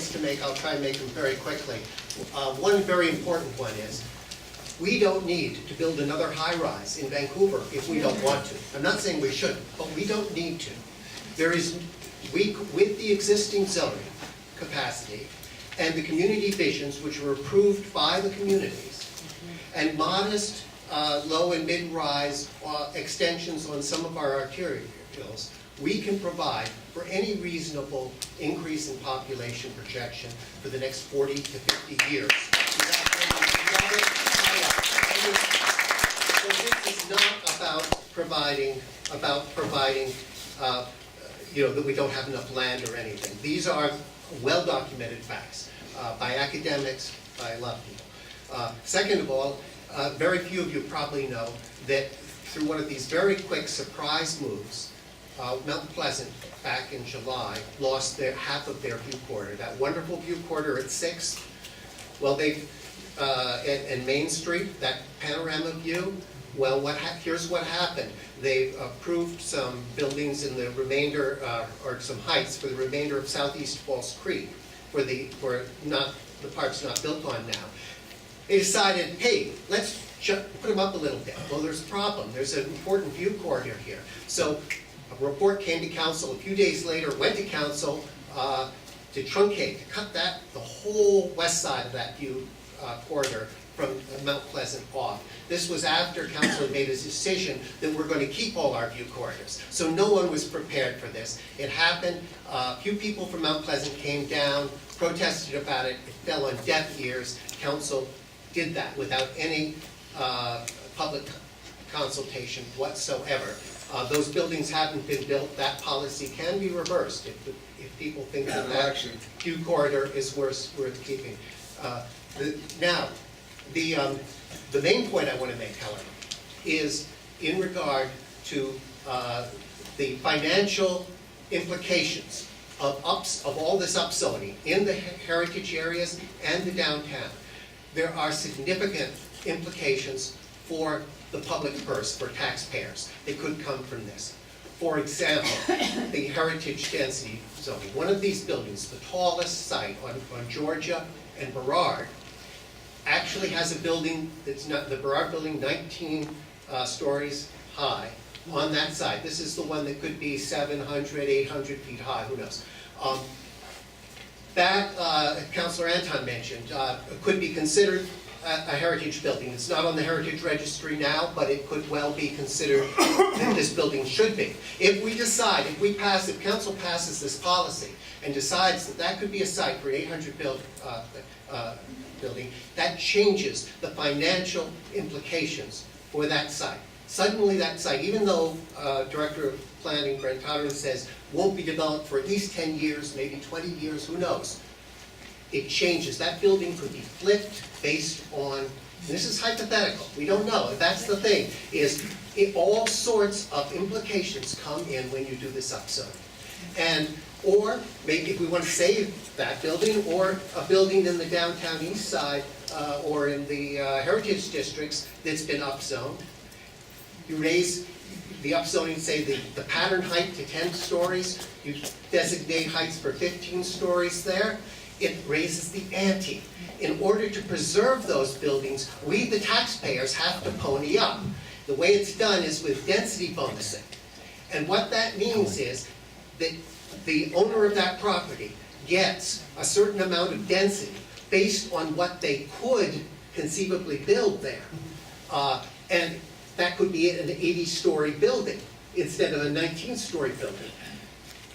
points to make. I'll try and make them very quickly. One very important one is, we don't need to build another high-rise in Vancouver if we don't want to. I'm not saying we shouldn't, but we don't need to. With the existing zoning capacity and the community visions, which were approved by the communities, and modest low and mid-rise extensions on some of our arterials, we can provide for any reasonable increase in population projection for the next 40 to 50 years. So this is not about providing that we don't have enough land or anything. These are well-documented facts by academics, by a lot of people. Second of all, very few of you probably know that through one of these very quick surprise moves, Mount Pleasant, back in July, lost half of their view corridor. That wonderful view corridor at 6th, well, and Main Street, that panorama view, well, here's what happened. They approved some buildings in the remainder, or some heights for the remainder of Southeast Falls Creek, where the park's not built on now. They decided, hey, let's put them up a little bit. Well, there's a problem. There's an important view corridor here. So a report came to council a few days later, went to council to truncate, to cut the whole west side of that view corridor from Mount Pleasant off. This was after council had made a decision that we're going to keep all our view corridors. So no one was prepared for this. It happened. A few people from Mount Pleasant came down, protested about it. It fell on deaf ears. Council did that without any public consultation whatsoever. Those buildings haven't been built. That policy can be reversed if people think that view corridor is worth keeping. Now, the main point I want to make, however, is in regard to the financial implications of all this upzoning in the heritage areas and the downtown. There are significant implications for the public purse, for taxpayers, that could come from this. For example, the heritage density zoning. One of these buildings, the tallest site on Georgia and Burrard, actually has a building that's not, the Burrard building, 19 stories high on that side. This is the one that could be 700, 800 feet high, who knows. Councillor Anton mentioned, could be considered a heritage building. It's not on the heritage registry now, but it could well be considered that this building should be. If we decide, if council passes this policy and decides that that could be a site for an 800 building, that changes the financial implications for that site. Suddenly that site, even though Director of Planning Brent Totteran says won't be developed for at least 10 years, maybe 20 years, who knows, it changes. That building could be flipped based on, this is hypothetical, we don't know. That's the thing, is all sorts of implications come in when you do this upzoning. Or maybe if we want to save that building, or a building in the downtown east side, or in the heritage districts that's been upzoned, you raise the upzoning, say the pattern height to 10 stories, you designate heights for 15 stories there, it raises the ante. In order to preserve those buildings, we, the taxpayers, have to pony up. The way it's done is with density bonusing. And what that means is that the owner of that property gets a certain amount of density based on what they could conceivably build there. And that could be an 80-story building instead of a 19-story building.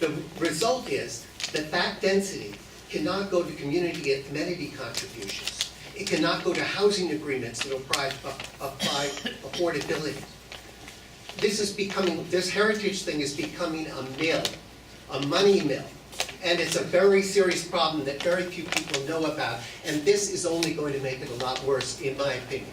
The result is that that density cannot go to community amenity contributions. It cannot go to housing agreements that apply affordability. This heritage thing is becoming a mill, a money mill. And it's a very serious problem that very few people know about. And this is only going to make it a lot worse, in my opinion.